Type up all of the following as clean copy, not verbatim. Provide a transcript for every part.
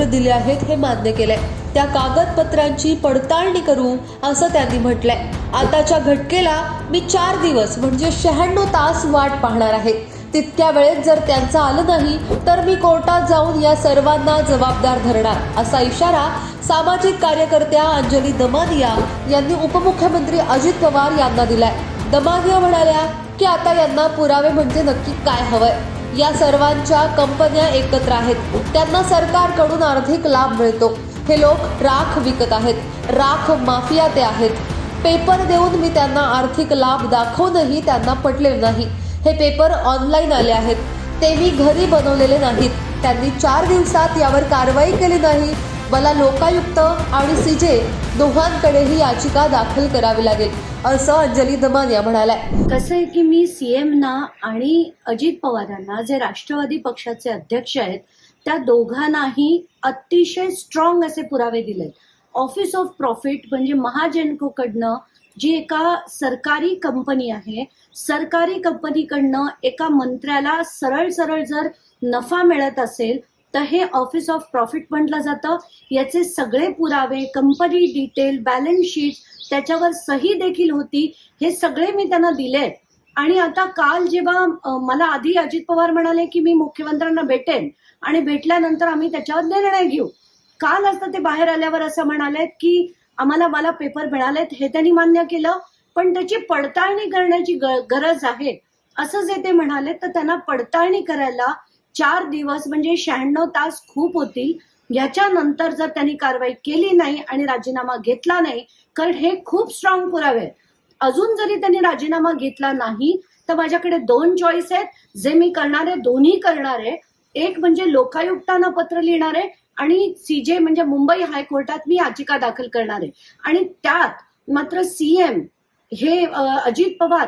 दिली आहेत हे मान्य केलंय। त्या कागदपत्रांची पडताळणी करू असं त्यांनी म्हटलंय। आताच्या घटकेला मी 4 दिवस म्हणजे 96 तास वाट पाहणार आहे। तितक्या वेळेत जर त्यांचं आलं नाही तर मी कोर्टात जाऊन या सर्वांना जबाबदार धरणार, असा इशारा सामाजिक कार्यकर्त्या अंजली दमानिया यांनी उपमुख्यमंत्री अजित पवार यांना दिलाय। दमानिया म्हणाल्या की आता यांना पुरावे म्हणजे नक्की काय हवंय। या सर्वांच्या कंपन्या एकत्र आहेत, त्यांना सरकारकडून आर्थिक लाभ मिळतो। हे लोक राख विकत आहेत, राख माफिया ते आहेत। पेपर देऊन मी त्यांना आर्थिक लाभ दाखवूनही त्यांना पटले नाही। हे पेपर ऑनलाईन आले आहेत, ते मी घरी बनवलेले नाहीत। त्यांनी 4 दिवसात यावर कारवाई केली नाही। मला लोकायुक्त आणि सीजे दोघांकडेही याचिका दाखल करावी लागेल, असं अंजली दमानिया म्हणाल्या। कसं आहे की मी सीएमना आणि अजित पवारांना, जे राष्ट्रवादी पक्षाचे अध्यक्ष आहेत, त्या दोघांनाही अतिशय स्ट्रॉंग असे पुरावे दिले। ऑफिस ऑफ प्रॉफिट म्हणजे महाजेनकोकडनं जी एका सरकारी कंपनी आहे, सरकारी कंपनीकडनं एका मंत्र्याला सरळ सरळ जर नफा मिळत असेल तर हे ऑफिस ऑफ प्रॉफिट म्हटलं जातं। याचे सगळे पुरावे, कंपनी डिटेल, बॅलन्स शीट, त्याच्यावर सही देखील होती, हे सगळे मी त्यांना दिले। आणि आता काल जेव्हा मला आधी अजित पवार म्हणाले की मी मुख्यमंत्र्यांना भेटेन आणि भेटल्यानंतर आम्ही त्याच्यावर निर्णय घेऊ, काल असं ते बाहेर आल्यावर असं म्हणाले की मला पेपर मिळालेत, हे त्यांनी मान्य केलं, पण त्याची पडताळणी करण्याची गरज आहे असं जे ते म्हणाले। तर त्यांना पडताळणी करायला 4 दिवस म्हणजे 96 तास खूप होतील। याच्यानंतर जर त्यांनी कारवाई केली नाही आणि राजीनामा घेतला नाही, कारण हे खूप स्ट्रॉंग पुरावे आहेत, अजून जरी त्यांनी राजीनामा घेतला नाही तर माझ्याकडे 2 चॉईस आहेत, जे मी करणार आहे, दोन्ही करणार आहे। एक म्हणजे लोकायुक्तांना पत्र लिहिणार आहे आणि सीजे म्हणजे मुंबई हायकोर्टात मी याचिका दाखल करणार आहे। आणि त्यात मात्र सीएम हे अजित पवार,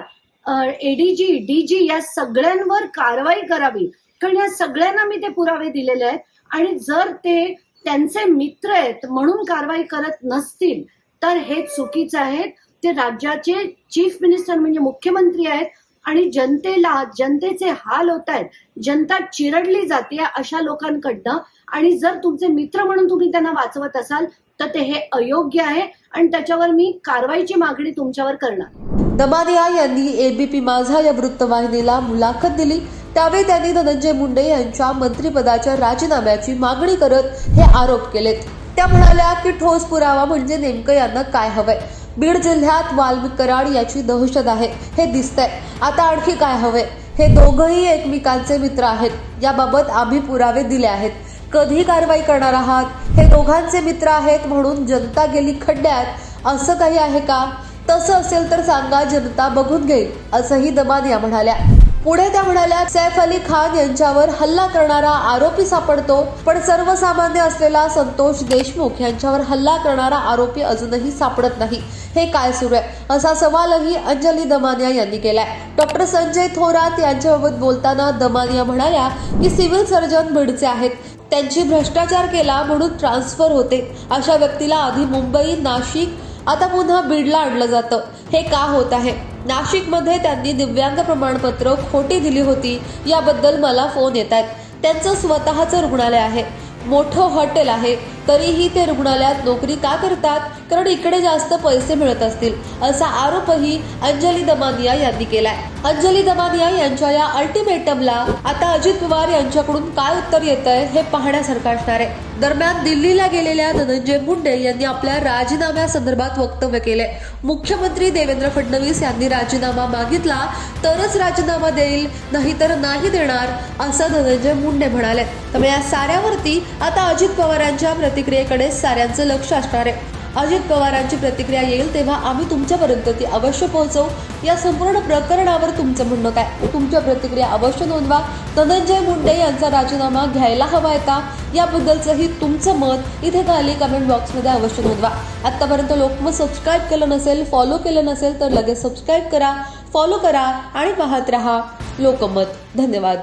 एडीजी, डीजी या सगळ्यांवर कारवाई करावी, कारण या सगळ्यांना मी ते पुरावे दिलेले आहेत। आणि जर ते त्यांचे मित्र आहेत म्हणून कारवाई करत नसतील तर हे चुकीचं आहे। ते राज्याचे चीफ मिनिस्टर म्हणजे मुख्यमंत्री आहेत आणि जनतेचे हाल होत आहेत, जनता चिरडली जाते अशा लोकांकडनं। आणि जर तुमचे मित्र म्हणून तुम्ही त्यांना वाचवत असाल तर ते हे अयोग्य आहे आणि त्याच्यावर मी कारवाईची मागणी तुमच्यावर करणार। दमानिया यांनी एबीपी माझा या वृत्तवाहिनीला मुलाखत दिली, त्यावेळी त्यांनी धनंजय मुंडे यांच्या मंत्रिपदाच्या राजीनाम्याची मागणी करत हे आरोप केलेत। त्या म्हणाल्या की ठोस पुरावा म्हणजे नेमकं यांना काय हवंय। बीड जिल्ह्यात वाल्मिक कराड याची दहशत आहे हे दिसतंय, आता आणखी काय हवंय। हे दोघंही एकमेकांचे मित्र आहेत, याबाबत आम्ही पुरावे दिले आहेत। कधी कारवाई करणार आहात? हे दोघांचे मित्र आहेत म्हणून जनता गेली खड्ड्यात, असं काही आहे का? तसं असेल तर सांगा, जनता बघून घेईल, असंही दमानिया म्हणाल्या। पुढे त्या म्हणाल्या, सैफ अली खान यांच्यावर हल्ला करणारा आरोपी सापडतो, पण सर्वसामान्य असलेला संतोष देशमुख यांच्यावर हल्ला करणारा आरोपी अजूनही सापडत नाही। हे काय सुरू आहे, असा सवालही अंजली दमानिया यांनी केलाय। डॉक्टर संजय थोरात यांच्याबाबत बोलताना दमानिया म्हणाल्या की सिव्हिल सर्जन बीडचे आहेत, त्यांची भ्रष्टाचार केला म्हणून ट्रान्सफर होते। अशा व्यक्तीला आधी मुंबई, नाशिक, आता पुन्हा बीडला आणलं जातं, हे का होत आहे? नाशिकमध्ये त्यांनी दिव्यांग प्रमाणपत्र खोटी दिली होती, याबद्दल मला फोन येत आहेत। त्यांचं स्वतःचं रुग्णालय आहे, मोठं हॉटेल आहे, तरीही ते रुग्णालयात नोकरी का करतात? कारण इकडे जास्त पैसे मिळत असतील, असा आरोपही अंजली दमानिया यांनी केलाय। अंजली दमानिया यांच्या या अल्टिमेटमला आता अजित पवार यांच्याकडून काय उत्तर येतंय हे पाहण्यासारखं असणार आहे। दरम्यान दिल्लीला गेलेल्या धनंजय मुंडे यांनी आपल्या राजीनाम्यासंदर्भात वक्तव्य केले। मुख्यमंत्री देवेंद्र फडणवीस यांनी राजीनामा मागितला तरच राजीनामा देईल, नाहीतर नाही देणार, असं धनंजय मुंडे म्हणाले। त्यामुळे या साऱ्यावरती आता अजित पवारांच्या प्रतिक्रियेकडे साऱ्यांचं लक्ष असणार आहे। अजित पवारांची प्रतिक्रिया येईल तेव्हा आम्ही तुमच्यापर्यंत ती अवश्य पोहोचवू। या संपूर्ण प्रकरणावर तुमचं म्हणणं काय? तुमच्या प्रतिक्रिया अवश्य नोंदवा। धनंजय मुंडे यांचा राजीनामा घ्यायला हवाय का, याबद्दलचंही तुमचं मत इथे खाली कमेंट बॉक्समध्ये अवश्य नोंदवा। आतापर्यंत लोकमत सबस्क्राईब केलं नसेल, फॉलो केलं नसेल तर लगेच सबस्क्राईब करा, फॉलो करा आणि पाहत रहा लोकमत। धन्यवाद।